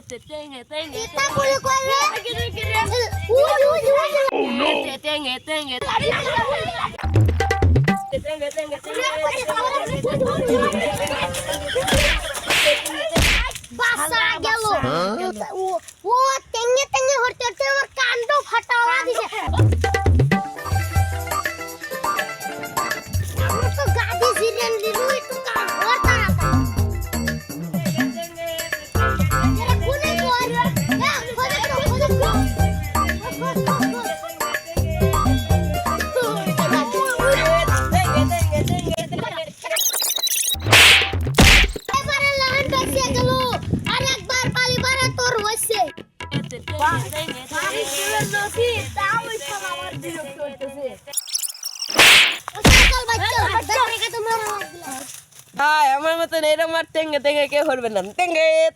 Oh no! বাসা গেল ও টেঙ্গে টেঙ্গে হতে হতে আমার কাণ্ড ফাটাওয়া দিছে আমরা তো গাড়ি জিরেন দিলু একটু কাম কর তাড়াতাড়ি এরা কোনে কর এবারে লাইন বাঁচিয়ে গেল আর একবার পালি বাড়া তোর হইছে হ্যাঁ আমার মতন এরকম আর টেঙ্গে টেঙ্গে কেউ করবে না টেঙ্গে